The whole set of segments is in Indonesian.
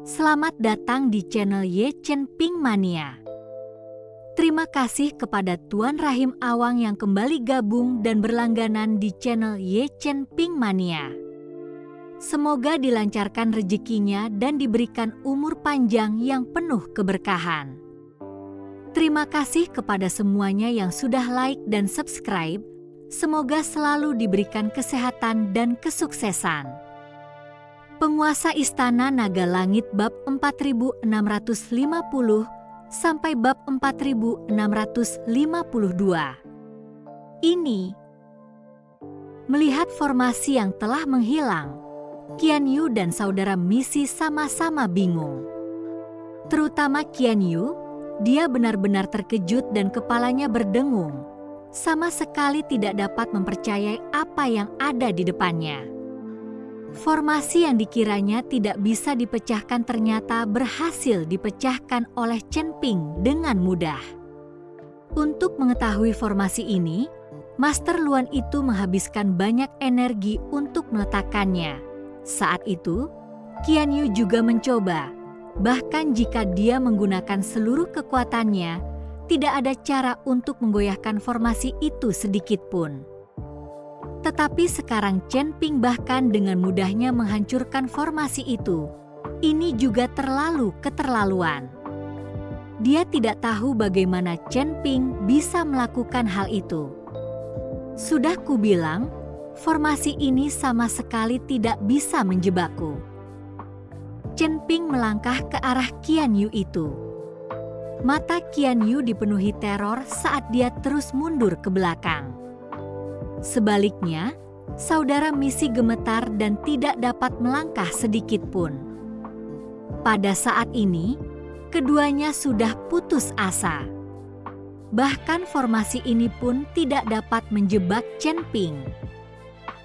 Selamat datang di channel Ye Chen Ping Mania. Terima kasih kepada Tuan Rahim Awang yang kembali gabung dan berlangganan di channel Ye Chen Ping Mania. Semoga dilancarkan rezekinya dan diberikan umur panjang yang penuh keberkahan. Terima kasih kepada semuanya yang sudah like dan subscribe. Semoga selalu diberikan kesehatan dan kesuksesan. Penguasa Istana Naga Langit bab 4650 sampai bab 4652. Ini melihat formasi yang telah menghilang, Qian Yu dan saudara misi sama-sama bingung. Terutama Qian Yu, dia benar-benar terkejut dan kepalanya berdengung. Sama sekali tidak dapat mempercayai apa yang ada di depannya. Formasi yang dikiranya tidak bisa dipecahkan ternyata berhasil dipecahkan oleh Chen Ping dengan mudah. Untuk mengetahui formasi ini, Master Luan itu menghabiskan banyak energi untuk meletakkannya. Saat itu, Qian Yu juga mencoba. Bahkan jika dia menggunakan seluruh kekuatannya, tidak ada cara untuk menggoyahkan formasi itu sedikit pun. Tetapi sekarang Chen Ping bahkan dengan mudahnya menghancurkan formasi itu. Ini juga terlalu keterlaluan. Dia tidak tahu bagaimana Chen Ping bisa melakukan hal itu. Sudah kubilang, formasi ini sama sekali tidak bisa menjebakku. Chen Ping melangkah ke arah Qian Yu itu. Mata Qian Yu dipenuhi teror saat dia terus mundur ke belakang. Sebaliknya, saudara misi gemetar dan tidak dapat melangkah sedikit pun. Pada saat ini, keduanya sudah putus asa. Bahkan formasi ini pun tidak dapat menjebak Chen Ping.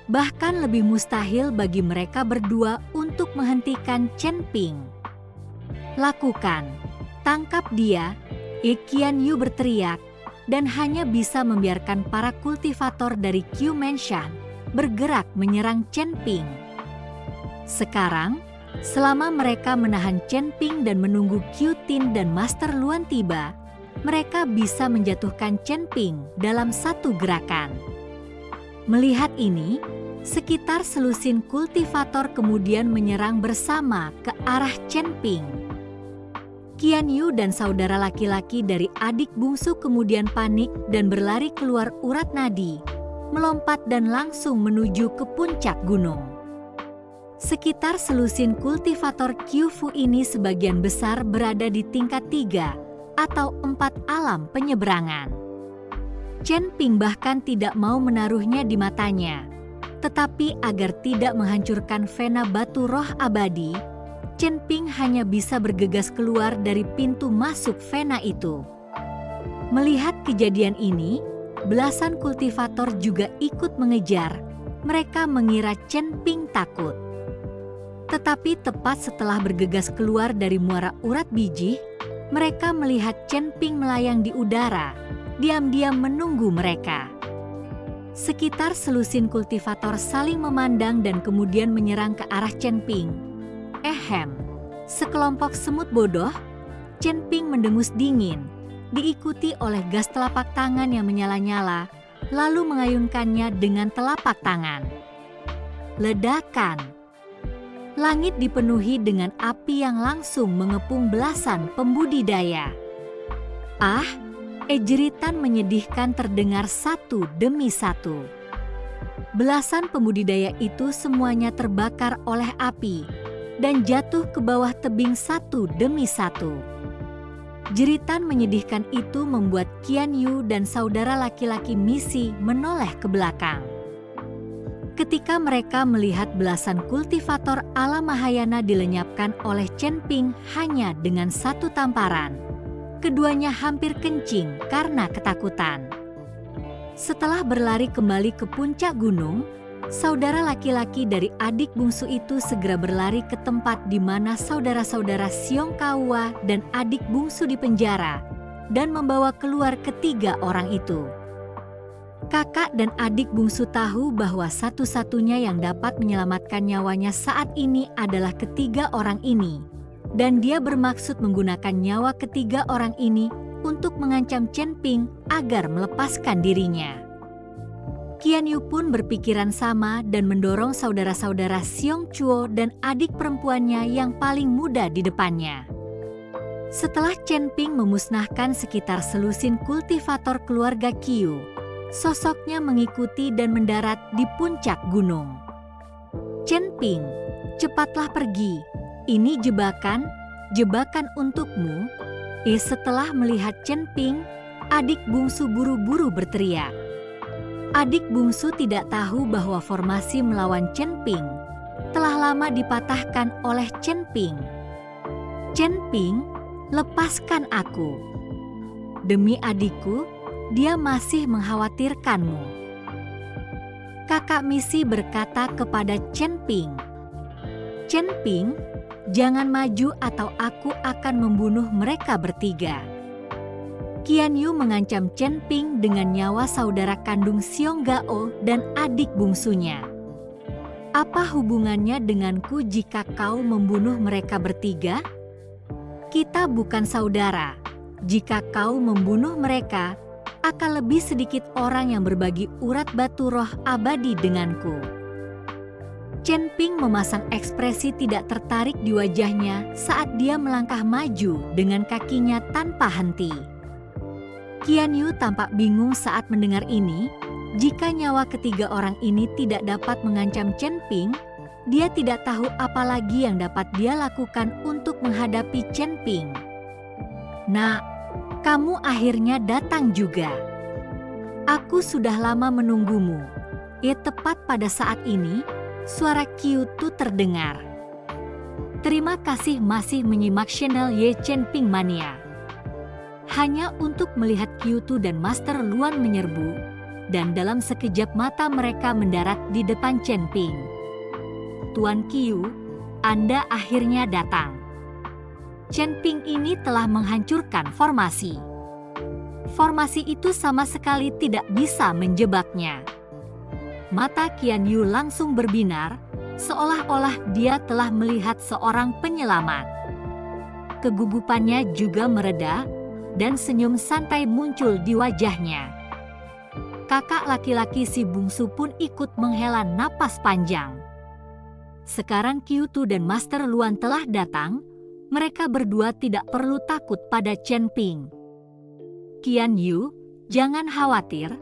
Bahkan lebih mustahil bagi mereka berdua untuk menghentikan Chen Ping. Lakukan! Tangkap dia, Qian Yu berteriak, dan hanya bisa membiarkan para kultivator dari Q Mansion bergerak menyerang Chen Ping. Sekarang, selama mereka menahan Chen Ping dan menunggu Q Tin dan Master Luan tiba, mereka bisa menjatuhkan Chen Ping dalam satu gerakan. Melihat ini, sekitar selusin kultivator kemudian menyerang bersama ke arah Chen Ping. Qian Yu dan saudara laki-laki dari adik bungsu kemudian panik dan berlari keluar urat nadi, melompat dan langsung menuju ke puncak gunung. Sekitar selusin kultivator Qiu Fu ini sebagian besar berada di tingkat 3 atau 4 alam penyeberangan. Chen Ping bahkan tidak mau menaruhnya di matanya, tetapi agar tidak menghancurkan vena batu roh abadi, Chen Ping hanya bisa bergegas keluar dari pintu masuk vena itu. Melihat kejadian ini, belasan kultivator juga ikut mengejar. Mereka mengira Chen Ping takut. Tetapi tepat setelah bergegas keluar dari muara urat biji, mereka melihat Chen Ping melayang di udara, diam-diam menunggu mereka. Sekitar selusin kultivator saling memandang dan kemudian menyerang ke arah Chen Ping. Sekelompok semut bodoh, Chen Ping mendengus dingin, diikuti oleh gas telapak tangan yang menyala-nyala, lalu mengayunkannya dengan telapak tangan. Ledakan. Langit dipenuhi dengan api yang langsung mengepung belasan pembudidaya. Jeritan menyedihkan terdengar satu demi satu. Belasan pembudidaya itu semuanya terbakar oleh api dan jatuh ke bawah tebing satu demi satu. Jeritan menyedihkan itu membuat Qian Yu dan saudara laki-laki misi menoleh ke belakang. Ketika mereka melihat belasan kultivator ala Mahayana dilenyapkan oleh Chen Ping hanya dengan satu tamparan, keduanya hampir kencing karena ketakutan. Setelah berlari kembali ke puncak gunung, saudara laki-laki dari adik bungsu itu segera berlari ke tempat di mana saudara-saudara Xiong Kawa dan adik bungsu di penjara dan membawa keluar ketiga orang itu. Kakak dan adik bungsu tahu bahwa satu-satunya yang dapat menyelamatkan nyawanya saat ini adalah ketiga orang ini. dan dia bermaksud menggunakan nyawa ketiga orang ini untuk mengancam Chen Ping agar melepaskan dirinya. Qian Yu pun berpikiran sama dan mendorong saudara-saudara Xiong Chuo dan adik perempuannya yang paling muda di depannya. Setelah Chen Ping memusnahkan sekitar selusin kultivator keluarga Qiu, sosoknya mengikuti dan mendarat di puncak gunung. Chen Ping, cepatlah pergi. Ini jebakan untukmu. Setelah melihat Chen Ping, adik bungsu buru-buru berteriak. Adik bungsu tidak tahu bahwa formasi melawan Chen Ping telah lama dipatahkan oleh Chen Ping. Chen Ping, lepaskan aku. Demi adikku, dia masih mengkhawatirkanmu. Kakak misi berkata kepada Chen Ping. Chen Ping, jangan maju atau aku akan membunuh mereka bertiga. Qian Yu mengancam Chen Ping dengan nyawa saudara kandung Xiong Gao dan adik bungsunya. Apa hubungannya denganku jika kau membunuh mereka bertiga? Kita bukan saudara. Jika kau membunuh mereka, akan lebih sedikit orang yang berbagi urat batu roh abadi denganku. Chen Ping memasang ekspresi tidak tertarik di wajahnya saat dia melangkah maju dengan kakinya tanpa henti. Qian Yu tampak bingung saat mendengar ini. Jika nyawa ketiga orang ini tidak dapat mengancam Chen Ping, dia tidak tahu apa lagi yang dapat dia lakukan untuk menghadapi Chen Ping. Nak, kamu akhirnya datang juga. Aku sudah lama menunggumu. Tepat pada saat ini, suara Qiu Tu terdengar. Terima kasih masih menyimak channel Ye Chen Ping Mania. Hanya untuk melihat Qiu Tu dan Master Luan menyerbu, dan dalam sekejap mata mereka mendarat di depan Chen Ping. Tuan Qiu, Anda akhirnya datang. Chen Ping ini telah menghancurkan formasi. Formasi itu sama sekali tidak bisa menjebaknya. Mata Qian Yu langsung berbinar, seolah-olah dia telah melihat seorang penyelamat. Kegugupannya juga mereda, dan senyum santai muncul di wajahnya. Kakak laki-laki si bungsu pun ikut menghela napas panjang. Sekarang Qiu Tu dan Master Luan telah datang, mereka berdua tidak perlu takut pada Chen Ping. Qian Yu, jangan khawatir,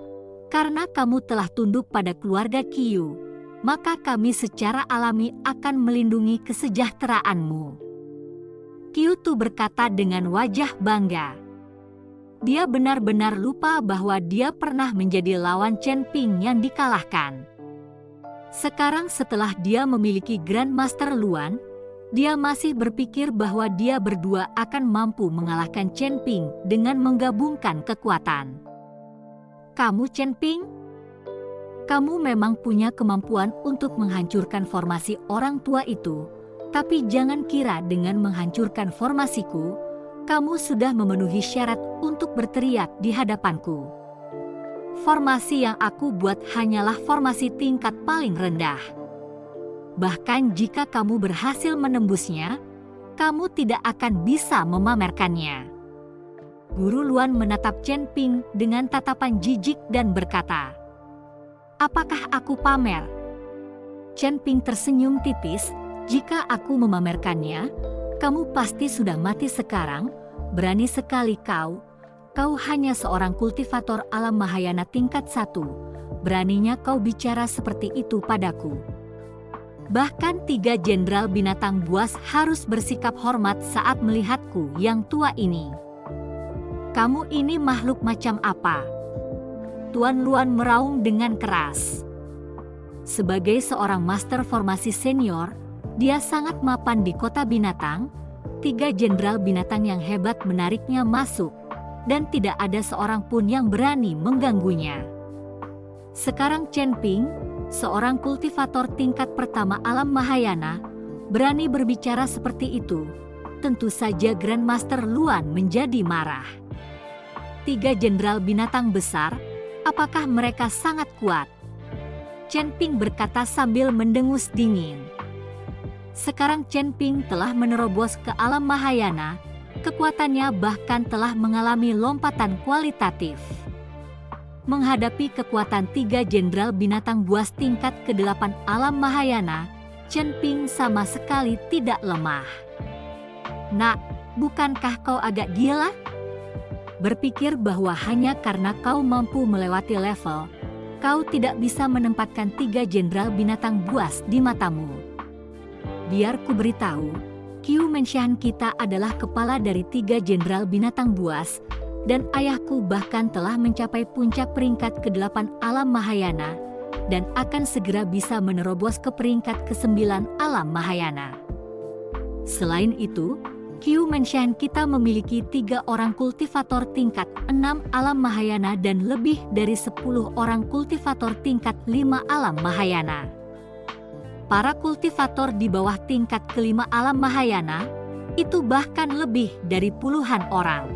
karena kamu telah tunduk pada keluarga Qiu, maka kami secara alami akan melindungi kesejahteraanmu. Qiu Tu berkata dengan wajah bangga. Dia benar-benar lupa bahwa dia pernah menjadi lawan Chen Ping yang dikalahkan. Sekarang setelah dia memiliki Grandmaster Luan, dia masih berpikir bahwa dia berdua akan mampu mengalahkan Chen Ping dengan menggabungkan kekuatan. Kamu Chen Ping? Kamu memang punya kemampuan untuk menghancurkan formasi orang tua itu, tapi jangan kira dengan menghancurkan formasiku, kamu sudah memenuhi syarat untuk berteriak di hadapanku. Formasi yang aku buat hanyalah formasi tingkat paling rendah. Bahkan jika kamu berhasil menembusnya, kamu tidak akan bisa memamerkannya. Guru Luan menatap Chen Ping dengan tatapan jijik dan berkata, apakah aku pamer? Chen Ping tersenyum tipis, jika aku memamerkannya, kamu pasti sudah mati sekarang. Berani sekali kau hanya seorang kultivator alam Mahayana tingkat 1. Beraninya kau bicara seperti itu padaku. Bahkan 3 jenderal binatang buas harus bersikap hormat saat melihatku yang tua ini. Kamu ini makhluk macam apa? Tuan Luan meraung dengan keras. Sebagai seorang master formasi senior, dia sangat mapan di kota binatang. 3 jenderal binatang yang hebat menariknya masuk, dan tidak ada seorang pun yang berani mengganggunya. Sekarang Chen Ping, seorang kultivator tingkat pertama alam Mahayana, berani berbicara seperti itu. Tentu saja Grandmaster Luan menjadi marah. 3 jenderal binatang besar, apakah mereka sangat kuat? Chen Ping berkata sambil mendengus dingin. Sekarang Chen Ping telah menerobos ke alam Mahayana, kekuatannya bahkan telah mengalami lompatan kualitatif. Menghadapi kekuatan 3 jenderal binatang buas tingkat ke-8 alam Mahayana, Chen Ping sama sekali tidak lemah. Nak, bukankah kau agak gila? Berpikir bahwa hanya karena kau mampu melewati level, kau tidak bisa menempatkan 3 jenderal binatang buas di matamu. Biar ku beritahu, Qiu Menshan kita adalah kepala dari 3 jenderal binatang buas, dan ayahku bahkan telah mencapai puncak peringkat ke-8 alam Mahayana, dan akan segera bisa menerobos ke peringkat ke-9 alam Mahayana. Selain itu, Qiu Menshan kita memiliki 3 orang kultivator tingkat 6 alam Mahayana dan lebih dari 10 orang kultivator tingkat 5 alam Mahayana. Para kultivator di bawah tingkat ke-5 alam Mahayana, itu bahkan lebih dari puluhan orang.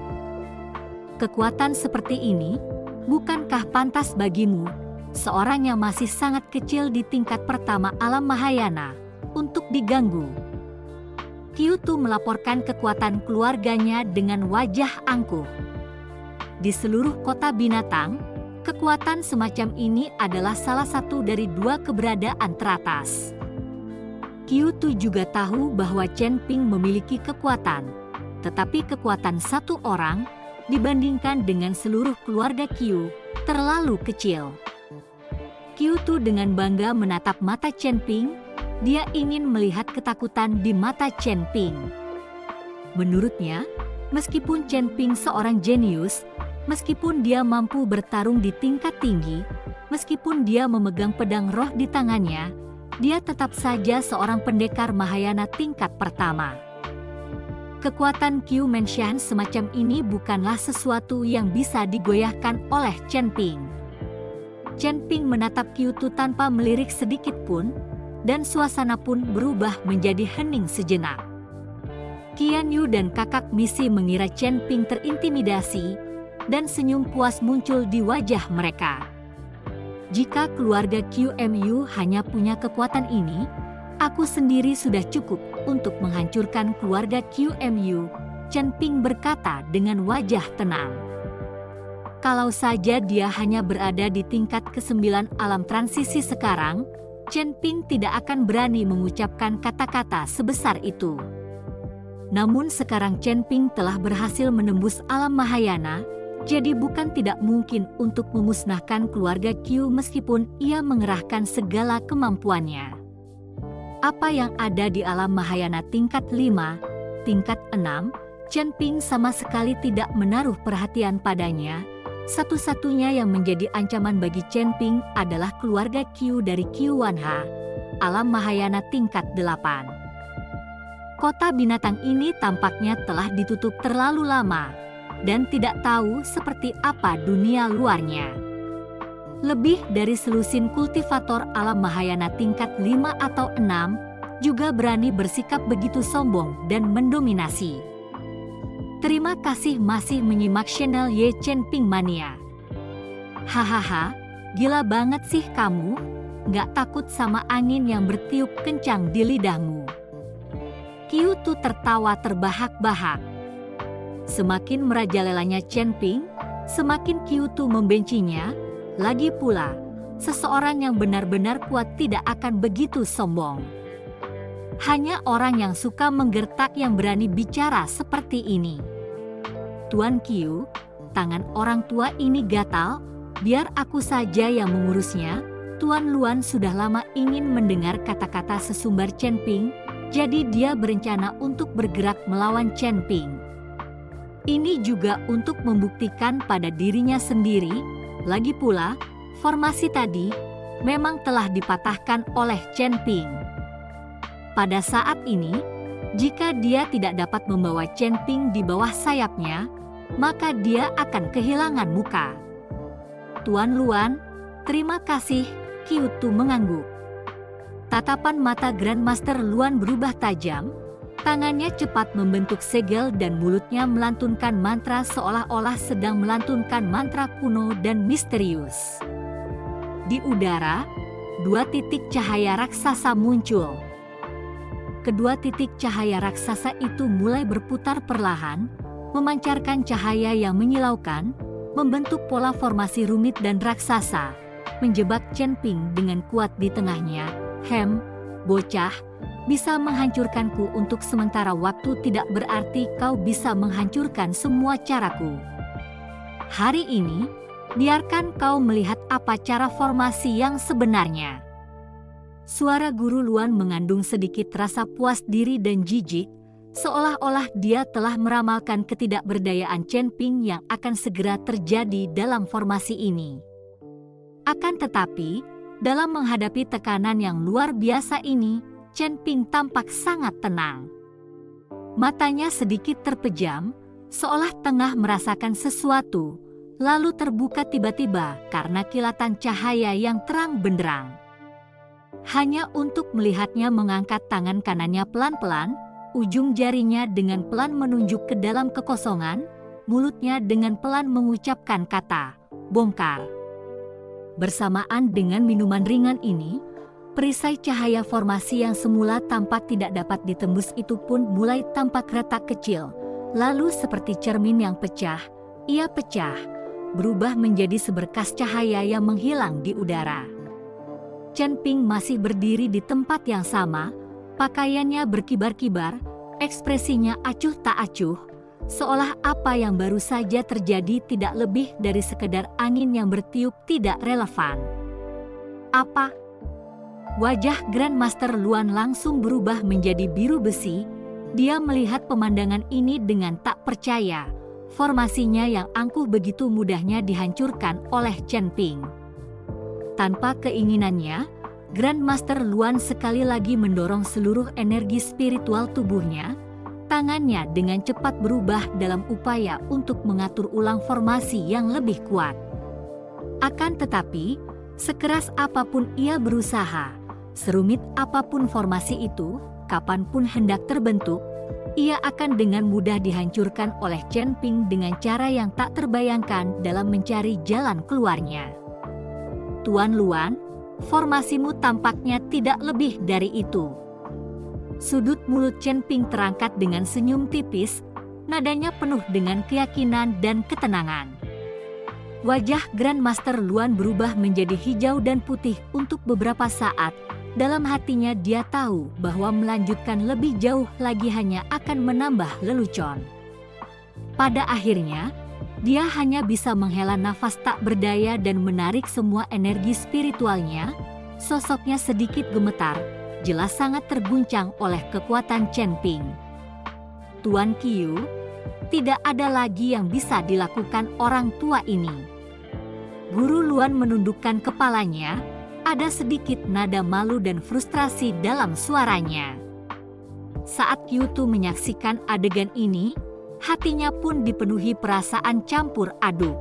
Kekuatan seperti ini, bukankah pantas bagimu, seorang yang masih sangat kecil di tingkat pertama alam Mahayana, untuk diganggu? Qiu Tu melaporkan kekuatan keluarganya dengan wajah angkuh. Di seluruh kota binatang, kekuatan semacam ini adalah salah satu dari 2 keberadaan teratas. Qiu Tu juga tahu bahwa Chen Ping memiliki kekuatan, tetapi kekuatan satu orang dibandingkan dengan seluruh keluarga Qiu terlalu kecil. Qiu Tu dengan bangga menatap mata Chen Ping. Dia ingin melihat ketakutan di mata Chen Ping. Menurutnya, meskipun Chen Ping seorang jenius, meskipun dia mampu bertarung di tingkat tinggi, meskipun dia memegang pedang roh di tangannya, dia tetap saja seorang pendekar Mahayana tingkat pertama. Kekuatan Qiu Menshan semacam ini bukanlah sesuatu yang bisa digoyahkan oleh Chen Ping. Chen Ping menatap Qiu Tu tanpa melirik sedikit pun, dan suasana pun berubah menjadi hening sejenak. Qian Yu dan kakak misi mengira Chen Ping terintimidasi, dan senyum puas muncul di wajah mereka. Jika keluarga QMU hanya punya kekuatan ini, aku sendiri sudah cukup untuk menghancurkan keluarga QMU, Chen Ping berkata dengan wajah tenang. Kalau saja dia hanya berada di tingkat ke-9 alam transisi sekarang, Chen Ping tidak akan berani mengucapkan kata-kata sebesar itu. Namun sekarang Chen Ping telah berhasil menembus alam Mahayana, jadi bukan tidak mungkin untuk memusnahkan keluarga Qiu meskipun ia mengerahkan segala kemampuannya. Apa yang ada di alam Mahayana tingkat 5, tingkat 6, Chen Ping sama sekali tidak menaruh perhatian padanya. Satu-satunya yang menjadi ancaman bagi Chen Ping adalah keluarga Qiu dari Qiu Wanha, alam Mahayana tingkat 8. Kota binatang ini tampaknya telah ditutup terlalu lama, dan tidak tahu seperti apa dunia luarnya. Lebih dari selusin kultivator alam Mahayana tingkat 5 atau 6, juga berani bersikap begitu sombong dan mendominasi. Terima kasih masih menyimak channel Ye Chen Ping Mania. Hahaha, gila banget sih kamu, nggak takut sama angin yang bertiup kencang di lidahmu. Qiu Tu tertawa terbahak-bahak. Semakin merajalelanya Chen Ping, semakin Qiu Tu membencinya. Lagi pula, seseorang yang benar-benar kuat tidak akan begitu sombong. Hanya orang yang suka menggertak yang berani bicara seperti ini. Tuan Qiu, tangan orang tua ini gatal, biar aku saja yang mengurusnya. Tuan Luan sudah lama ingin mendengar kata-kata sesumbar Chen Ping, jadi dia berencana untuk bergerak melawan Chen Ping. Ini juga untuk membuktikan pada dirinya sendiri. Lagi pula, formasi tadi memang telah dipatahkan oleh Chen Ping. Pada saat ini, jika dia tidak dapat membawa Chen Ping di bawah sayapnya, maka dia akan kehilangan muka. Tuan Luan, terima kasih, Qiu Tu mengangguk. Tatapan mata Grandmaster Luan berubah tajam, tangannya cepat membentuk segel dan mulutnya melantunkan mantra seolah-olah sedang melantunkan mantra kuno dan misterius. Di udara, 2 titik cahaya raksasa muncul. kedua titik cahaya raksasa itu mulai berputar perlahan, memancarkan cahaya yang menyilaukan, membentuk pola formasi rumit dan raksasa, menjebak Chen Ping dengan kuat di tengahnya. Bocah, bisa menghancurkanku untuk sementara waktu tidak berarti kau bisa menghancurkan semua caraku. Hari ini, biarkan kau melihat apa cara formasi yang sebenarnya. Suara Guru Luan mengandung sedikit rasa puas diri dan jijik, seolah-olah dia telah meramalkan ketidakberdayaan Chen Ping yang akan segera terjadi dalam formasi ini. Akan tetapi, dalam menghadapi tekanan yang luar biasa ini, Chen Ping tampak sangat tenang. Matanya sedikit terpejam, seolah tengah merasakan sesuatu, lalu terbuka tiba-tiba karena kilatan cahaya yang terang benderang. Hanya untuk melihatnya mengangkat tangan kanannya pelan-pelan, ujung jarinya dengan pelan menunjuk ke dalam kekosongan, mulutnya dengan pelan mengucapkan kata, "Bongkar." Bersamaan dengan minuman ringan ini, perisai cahaya formasi yang semula tampak tidak dapat ditembus itu pun mulai tampak retak kecil, lalu seperti cermin yang pecah, ia pecah, berubah menjadi seberkas cahaya yang menghilang di udara. Chen Ping masih berdiri di tempat yang sama, pakaiannya berkibar-kibar, ekspresinya acuh tak acuh, seolah apa yang baru saja terjadi tidak lebih dari sekedar angin yang bertiup tidak relevan. Apa? Wajah Grandmaster Luan langsung berubah menjadi biru besi. Dia melihat pemandangan ini dengan tak percaya. Formasinya yang angkuh begitu mudahnya dihancurkan oleh Chen Ping. Tanpa keinginannya, Grandmaster Luan sekali lagi mendorong seluruh energi spiritual tubuhnya. Tangannya dengan cepat berubah dalam upaya untuk mengatur ulang formasi yang lebih kuat. Akan tetapi, sekeras apapun ia berusaha, serumit apapun formasi itu, kapanpun hendak terbentuk, ia akan dengan mudah dihancurkan oleh Chen Ping dengan cara yang tak terbayangkan dalam mencari jalan keluarnya. Tuan Luan, formasimu tampaknya tidak lebih dari itu. Sudut mulut Chen Ping terangkat dengan senyum tipis, nadanya penuh dengan keyakinan dan ketenangan. Wajah Grandmaster Luan berubah menjadi hijau dan putih untuk beberapa saat. Dalam hatinya dia tahu bahwa melanjutkan lebih jauh lagi hanya akan menambah lelucon. Pada akhirnya, dia hanya bisa menghela nafas tak berdaya dan menarik semua energi spiritualnya. Sosoknya sedikit gemetar, jelas sangat terguncang oleh kekuatan Chen Ping. Tuan Qiu, tidak ada lagi yang bisa dilakukan orang tua ini. Guru Luan menundukkan kepalanya, ada sedikit nada malu dan frustrasi dalam suaranya. Saat Qiu Tu menyaksikan adegan ini, hatinya pun dipenuhi perasaan campur aduk.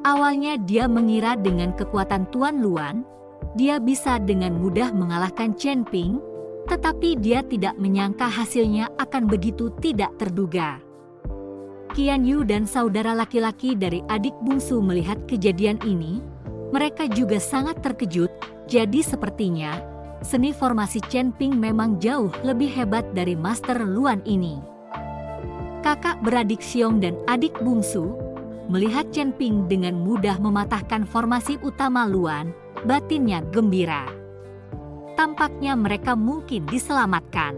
Awalnya dia mengira dengan kekuatan Tuan Luan, dia bisa dengan mudah mengalahkan Chen Ping, tetapi dia tidak menyangka hasilnya akan begitu tidak terduga. Qian Yu dan saudara laki-laki dari adik bungsu melihat kejadian ini, mereka juga sangat terkejut, jadi sepertinya seni formasi Chen Ping memang jauh lebih hebat dari Master Luan ini. Kakak beradik Xiong dan adik bungsu melihat Chen Ping dengan mudah mematahkan formasi utama Luan, batinnya gembira. Tampaknya mereka mungkin diselamatkan.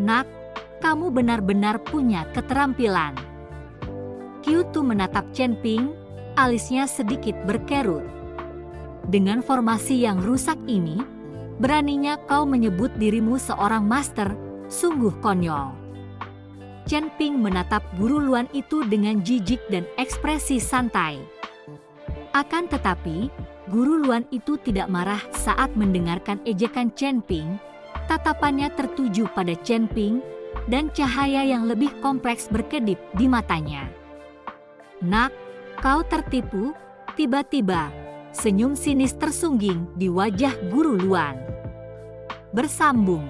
Nak, kamu benar-benar punya keterampilan. Qiu Tu menatap Chen Ping, alisnya sedikit berkerut. Dengan formasi yang rusak ini, beraninya kau menyebut dirimu seorang master, sungguh konyol. Chen Ping menatap Guru Luan itu dengan jijik dan ekspresi santai. Akan tetapi, Guru Luan itu tidak marah saat mendengarkan ejekan Chen Ping. Tatapannya tertuju pada Chen Ping, dan cahaya yang lebih kompleks berkedip di matanya. Nak, kau tertipu? Tiba-tiba, senyum sinis tersungging di wajah Guru Luan. Bersambung.